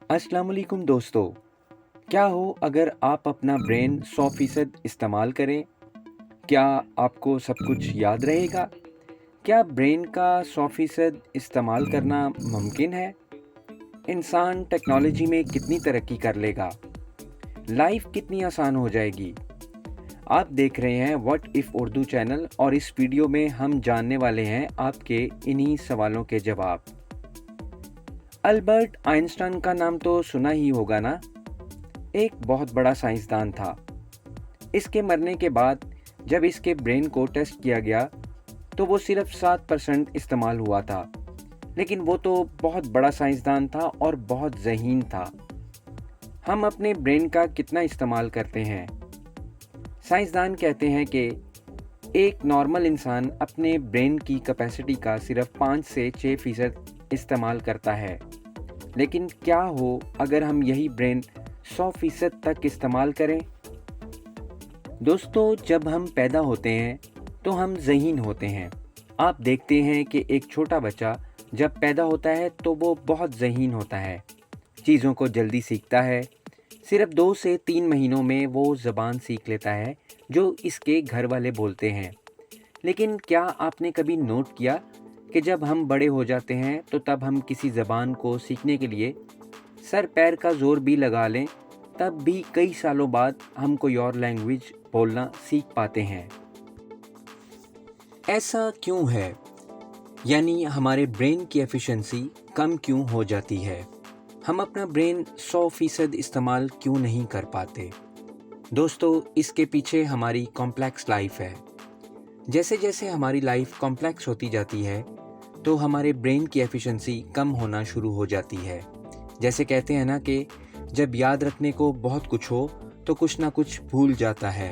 अस्सलाम वालेकुम दोस्तों। क्या हो अगर आप अपना ब्रेन 100% इस्तेमाल करें? क्या आपको सब कुछ याद रहेगा? क्या ब्रेन का 100% इस्तेमाल करना मुमकिन है? इंसान टेक्नोलॉजी में कितनी तरक्की कर लेगा? लाइफ कितनी आसान हो जाएगी? आप देख रहे हैं व्हाट इफ़ उर्दू चैनल और इस वीडियो में हम जानने वाले हैं आपके इन्हीं सवालों के जवाब। अल्बर्ट आइंस्टाइन का नाम तो सुना ही होगा ना? एक बहुत बड़ा साइंसदान था। इसके मरने के बाद जब इसके ब्रेन को टेस्ट किया गया तो वो सिर्फ 7% इस्तेमाल हुआ था, लेकिन वो तो बहुत बड़ा साइंसदान था और बहुत ज़हीन था। हम अपने ब्रेन का कितना इस्तेमाल करते हैं? साइंसदान कहते हैं कि एक नॉर्मल इंसान अपने ब्रेन की कैपेसिटी का सिर्फ 5 से 6% इस्तेमाल करता है। लेकिन क्या हो अगर हम यही ब्रेन 100% तक इस्तेमाल करें? दोस्तों, जब हम पैदा होते हैं तो हम ज़हीन होते हैं। आप देखते हैं कि एक छोटा बच्चा जब पैदा होता है तो वो बहुत ज़हीन होता है, चीज़ों को जल्दी सीखता है। सिर्फ 2 से 3 महीनों में वो ज़बान सीख लेता है जो इसके घर वाले बोलते हैं। लेकिन क्या आपने कभी नोट किया कि जब हम बड़े हो जाते हैं तो तब हम किसी ज़बान को सीखने के लिए सर पैर का ज़ोर भी लगा लें, तब भी कई सालों बाद हम कोई और लैंग्वेज बोलना सीख पाते हैं। ऐसा क्यों है? यानी हमारे ब्रेन की एफिशिएंसी कम क्यों हो जाती है? हम अपना ब्रेन 100% इस्तेमाल क्यों नहीं कर पाते? दोस्तों, इसके पीछे हमारी कॉम्प्लेक्स लाइफ है। जैसे जैसे हमारी लाइफ कॉम्प्लेक्स होती जाती है तो हमारे ब्रेन की एफिशिएंसी कम होना शुरू हो जाती है। जैसे कहते हैं ना कि जब याद रखने को बहुत कुछ हो तो कुछ ना कुछ भूल जाता है।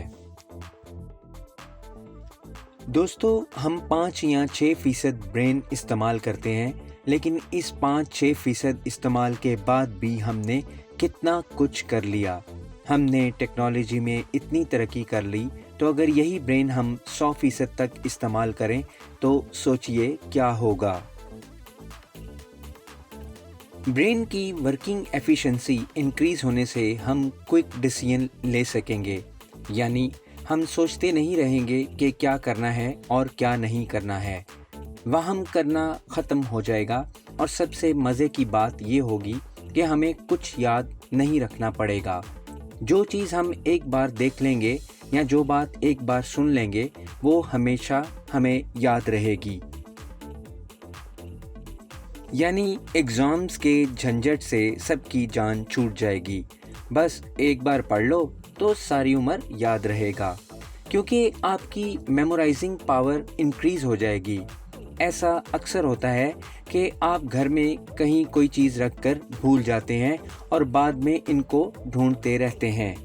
दोस्तों, हम 5 या 6% ब्रेन इस्तेमाल करते हैं, लेकिन इस 5-6% इस्तेमाल के बाद भी हमने कितना कुछ कर लिया। हमने टेक्नोलॉजी में इतनी तरक्की कर ली, तो अगर यही ब्रेन हम 100% तक इस्तेमाल करें तो सोचिए क्या होगा। ब्रेन की वर्किंग एफिशिएंसी इंक्रीज होने से हम क्विक डिसीजन ले सकेंगे, यानी हम सोचते नहीं रहेंगे कि क्या करना है और क्या नहीं करना है। वहम करना ख़त्म हो जाएगा और सबसे मज़े की बात ये होगी कि हमें कुछ याद नहीं रखना पड़ेगा। जो चीज़ हम एक बार देख लेंगे या जो बात एक बार सुन लेंगे वो हमेशा हमें याद रहेगी। यानी एग्ज़ाम्स के झंझट से सबकी जान छूट जाएगी। बस एक बार पढ़ लो तो सारी उम्र याद रहेगा, क्योंकि आपकी मेमोराइजिंग पावर इंक्रीज़ हो जाएगी। ऐसा अक्सर होता है कि आप घर में कहीं कोई चीज़ रख कर भूल जाते हैं और बाद में इनको ढूंढते रहते हैं।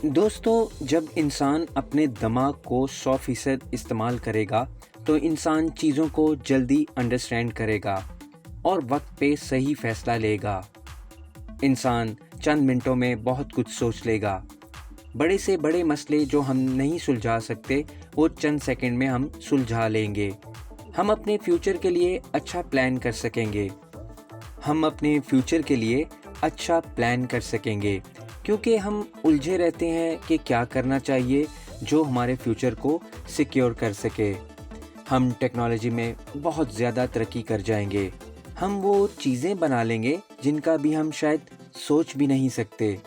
दोस्तों, जब इंसान अपने दिमाग को 100% इस्तेमाल करेगा तो इंसान चीज़ों को जल्दी अंडरस्टैंड करेगा और वक्त पे सही फैसला लेगा। इंसान चंद मिनटों में बहुत कुछ सोच लेगा। बड़े से बड़े मसले जो हम नहीं सुलझा सकते वो चंद सेकंड में हम सुलझा लेंगे। हम अपने फ्यूचर के लिए अच्छा प्लान कर सकेंगे। क्योंकि हम उलझे रहते हैं कि क्या करना चाहिए जो हमारे फ्यूचर को सिक्योर कर सके। हम टेक्नोलॉजी में बहुत ज़्यादा तरक्की कर जाएंगे। हम वो चीज़ें बना लेंगे जिनका भी हम शायद सोच भी नहीं सकते।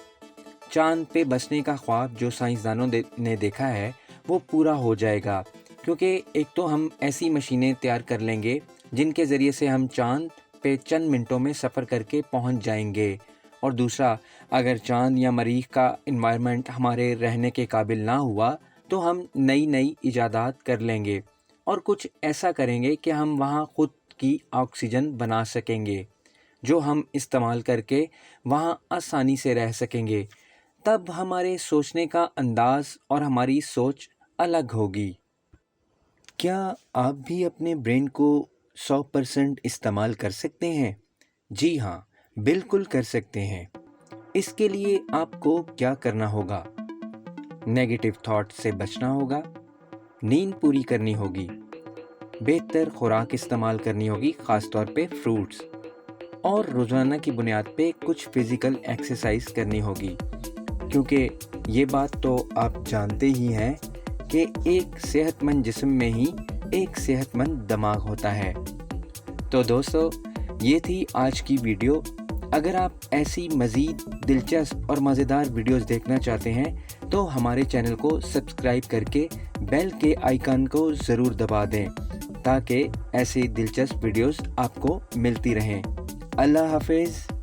चांद पे बसने का ख्वाब जो साइंसदानों ने देखा है वो पूरा हो जाएगा, क्योंकि एक तो हम ऐसी मशीनें तैयार कर लेंगे जिनके ज़रिए से हम चांद पे चंद मिनटों में सफ़र करके पहुंच जाएंगे, और दूसरा, अगर चांद या मरीख का इन्वायरमेंट हमारे रहने के काबिल ना हुआ तो हम नई नई इजादात कर लेंगे और कुछ ऐसा करेंगे कि हम वहाँ खुद की ऑक्सीजन बना सकेंगे जो हम इस्तेमाल करके वहाँ आसानी से रह सकेंगे। तब हमारे सोचने का अंदाज़ और हमारी सोच अलग होगी। क्या आप भी अपने ब्रेन को 100% इस्तेमाल कर सकते हैं? जी हाँ, बिल्कुल कर सकते हैं। इसके लिए आपको क्या करना होगा? नेगेटिव थॉट से बचना होगा, नींद पूरी करनी होगी, बेहतर खुराक इस्तेमाल करनी होगी, ख़ास तौर पे फ्रूट्स, اور روزانہ کی بنیاد پہ کچھ فزیکل ایکسرسائز کرنی ہوگی، کیونکہ یہ بات تو آپ جانتے ہی ہیں کہ ایک صحت مند جسم میں ہی ایک صحت مند دماغ ہوتا ہے۔ تو دوستو، یہ تھی آج کی ویڈیو۔ اگر آپ ایسی مزید دلچسپ اور مزیدار ویڈیوز دیکھنا چاہتے ہیں تو ہمارے چینل کو سبسکرائب کر کے بیل کے آئیکن کو ضرور دبا دیں تاکہ ایسی دلچسپ ویڈیوز آپ کو ملتی رہیں۔ اللہ حافظ۔